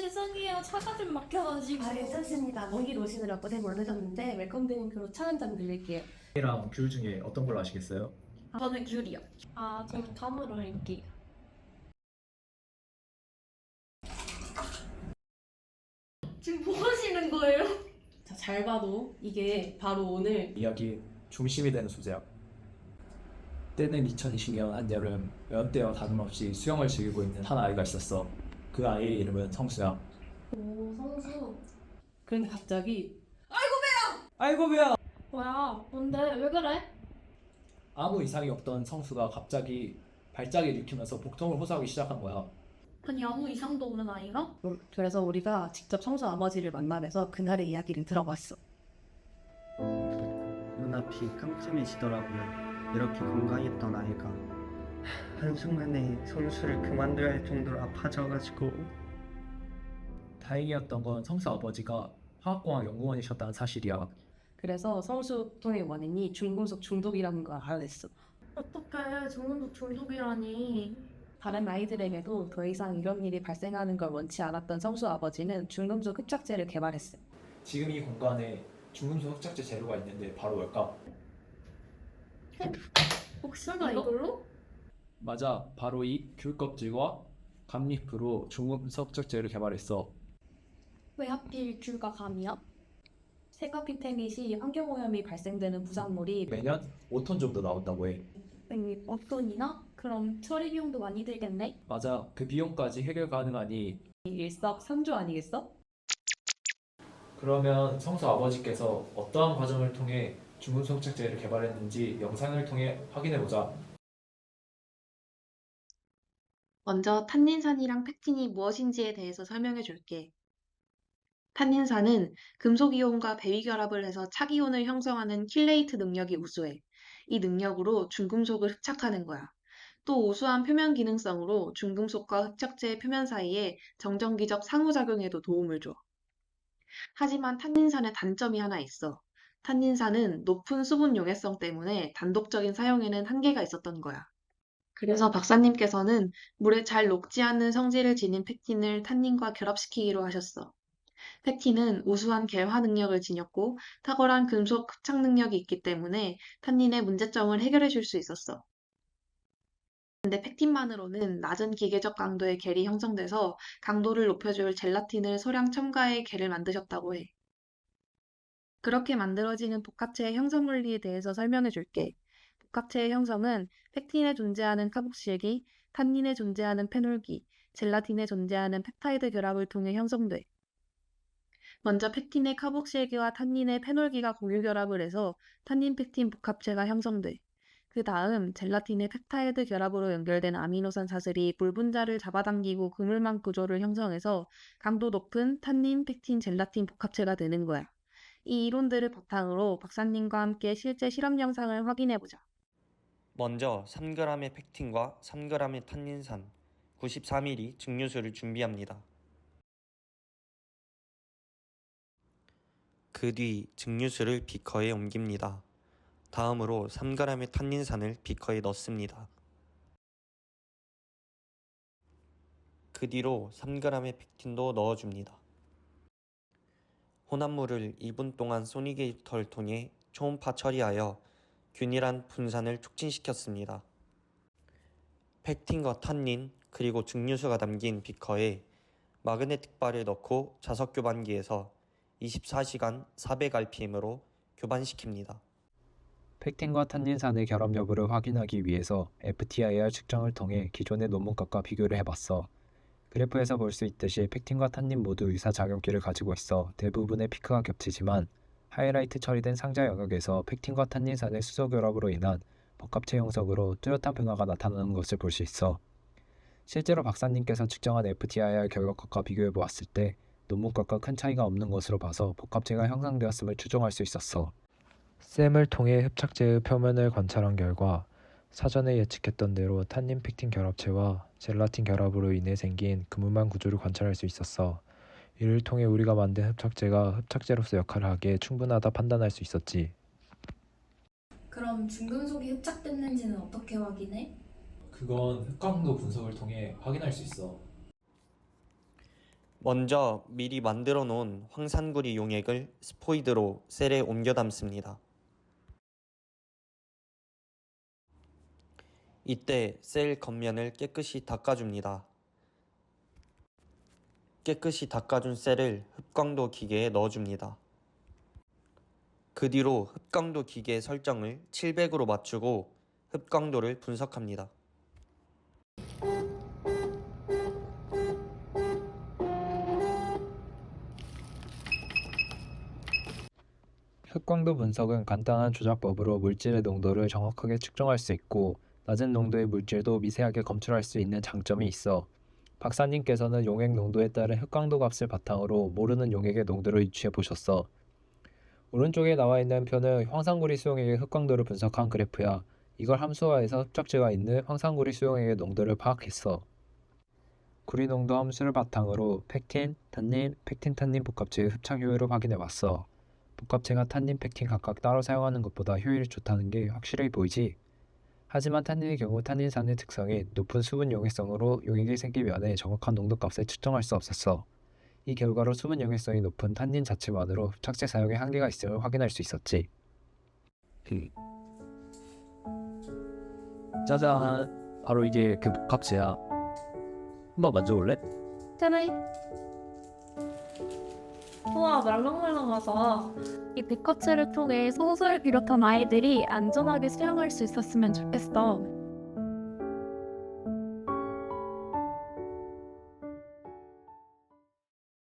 죄송해요. 차가 좀 막혀가지고. 아, 괜찮습니다. 먼 길 오시느라 고생 많으셨는데 웰컴 드링크로 차 한 잔 드릴게요. 이랑 귤 중에 어떤 걸로 아시겠어요? 저는 귤이요. 저는 감으로 할게요. 지금 뭐 하시는 거예요? 자, 잘 봐도 이게 바로 오늘 이야기 중심이 되는 소재야. 때는 2020년 한여름 여름때와 다름없이 수영을 즐기고 있는 한 아이가 있었어. 그 아이의 이름은 성수야. 오, 선수. 그런데 갑자기 아이고 배야! 뭐야? 뭔데? 왜 그래? 아무 이상이 없던 성수가 갑자기 발작을 일으키면서 복통을 호소하기 시작한 거야. 아니 아무 이상도 없는 아이가? 그래서 우리가 직접 성수 아버지를 만나면서 그날의 이야기를 들어봤어. 눈앞이 깜깜해지더라고요. 이렇게 건강했던 아이가 한순간에 선수를 그만둬야 할 정도로 아파져가지고 다행이었던 건 성수 아버지가 화학공학 연구원이셨다는 사실이야. 그래서 성수 복통의 원인이 중금속 중독이라는 걸 알아냈어. 어떡해. 중금속 중독이라니. 다른 아이들에게도 더 이상 이런 일이 발생하는 걸 원치 않았던 성수 아버지는 중금속 흡착제를 개발했어요. 지금 이 공간에 중금속 흡착제 재료가 있는데 바로 뭘까? 혹시 이걸로? 맞아, 바로 이 귤 껍질과 감잎으로 중금속 흡착제를 개발했어. 왜 하필 귤과 감이야? 세카피 페밋이 환경오염이 발생되는 부산물이 매년 5톤 정도 나온다고 해. 어떤이나? 그럼 처리 비용도 많이 들겠네? 맞아, 그 비용까지 해결 가능하니. 일석삼조 아니겠어? 그러면 성수 아버지께서 어떠한 과정을 통해 중금속 흡착제를 개발했는지 영상을 통해 확인해보자. 먼저 탄닌산이랑 펙틴이 무엇인지에 대해서 설명해 줄게. 탄닌산은 금속이온과 배위결합을 해서 착이온을 형성하는 킬레이트 능력이 우수해. 이 능력으로 중금속을 흡착하는 거야. 또 우수한 표면 기능성으로 중금속과 흡착제의 표면 사이에 정전기적 상호작용에도 도움을 줘. 하지만 탄닌산의 단점이 하나 있어. 탄닌산은 높은 수분 용해성 때문에 단독적인 사용에는 한계가 있었던 거야. 그래서 박사님께서는 물에 잘 녹지 않는 성질을 지닌 펙틴을 탄닌과 결합시키기로 하셨어. 펙틴은 우수한 계화 능력을 지녔고 탁월한 금속 흡착 능력이 있기 때문에 탄닌의 문제점을 해결해 줄 수 있었어. 근데 펙틴만으로는 낮은 기계적 강도의 겔이 형성돼서 강도를 높여줄 젤라틴을 소량 첨가해 겔을 만드셨다고 해. 그렇게 만들어지는 복합체의 형성 원리에 대해서 설명해 줄게. 복합체의 형성은 펙틴에 존재하는 카복실기, 탄닌에 존재하는 페놀기, 젤라틴에 존재하는 펩타이드 결합을 통해 형성돼. 먼저 펙틴의 카복실기와 탄닌의 페놀기가 공유 결합을 해서 탄닌 펙틴 복합체가 형성돼. 그 다음 젤라틴의 펩타이드 결합으로 연결된 아미노산 사슬이 물 분자를 잡아당기고 그물망 구조를 형성해서 강도 높은 탄닌 펙틴 젤라틴 복합체가 되는 거야. 이 이론들을 바탕으로 박사님과 함께 실제 실험 영상을 확인해보자. 먼저 3g의 펙틴과 3g의 탄닌산, 93ml 증류수를 준비합니다. 그 뒤 증류수를 비커에 옮깁니다. 다음으로 3g의 탄닌산을 비커에 넣습니다. 그 뒤로 3g의 펙틴도 넣어줍니다. 혼합물을 2분 동안 소니게이터를 통해 초음파 처리하여 균일한 분산을 촉진시켰습니다. 펙틴과 탄닌 그리고 증류수가 담긴 비커에 마그네틱 바를 넣고 자석 교반기에서 24시간 400rpm으로 교반시킵니다. 펙틴과 탄닌산의 결합 여부를 확인하기 위해서 FTIR 측정을 통해 기존의 논문값과 비교를 해봤어. 그래프에서 볼 수 있듯이 펙틴과 탄닌 모두 유사 작용기를 가지고 있어 대부분의 피크가 겹치지만 하이라이트 처리된 상자 영역에서 펙틴과 탄닌산의 수소 결합으로 인한 복합체 형성으로 뚜렷한 변화가 나타나는 것을 볼 수 있어. 실제로 박사님께서 측정한 FTIR 결과값과 비교해 보았을 때 논문값과 큰 차이가 없는 것으로 봐서 복합체가 형성되었음을 추정할 수 있었어. 샘을 통해 흡착제의 표면을 관찰한 결과 사전에 예측했던 대로 탄닌 펙틴 결합체와 젤라틴 결합으로 인해 생긴 그물망 구조를 관찰할 수 있었어. 이를 통해 우리가 만든 흡착제가 흡착제로서 역할을 하기에 충분하다 판단할 수 있었지. 그럼 중금속이 흡착됐는지는 어떻게 확인해? 그건 흑강도 분석을 통해 확인할 수 있어. 먼저 미리 만들어 놓은 황산구리 용액을 스포이드로 셀에 옮겨 담습니다. 이때 셀 겉면을 깨끗이 닦아줍니다. 깨끗이 닦아준 셀을 흡광도 기계에 넣어줍니다. 그 뒤로 흡광도 기계 설정을 700으로 맞추고 흡광도를 분석합니다. 흡광도 분석은 간단한 조작법으로 물질의 농도를 정확하게 측정할 수 있고 낮은 농도의 물질도 미세하게 검출할 수 있는 장점이 있어. 박사님께서는 용액 농도에 따른 흡광도 값을 바탕으로 모르는 용액의 농도를 유추해 보셨어. 오른쪽에 나와 있는 표는 황산구리 수용액의 흡광도를 분석한 그래프야. 이걸 함수화해서 흡착제가 있는 황산구리 수용액의 농도를 파악했어. 구리 농도 함수를 바탕으로 펙틴, 탄닌, 펙틴, 탄닌 복합체의 흡착 효율을 확인해 봤어. 복합체가 탄닌, 펙틴 각각 따로 사용하는 것보다 효율이 좋다는 게 확실해 보이지? 하지만 탄닌의 경우 탄닌산의 특성이 높은 수분 용해성으로 용액이 생기면에 정확한 농도값을 측정할 수 없었어. 이 결과로 수분 용해성이 높은 탄닌 자체만으로 흡착제 사용에 한계가 있음을 확인할 수 있었지. 짜잔, 바로 이게 그 복합체야. 한번 만져볼래? 그래. 우와, 말랑말랑하다. 이 백화체를 통해 소수를 비롯한 아이들이 안전하게 수영할 수 있었으면 좋겠어.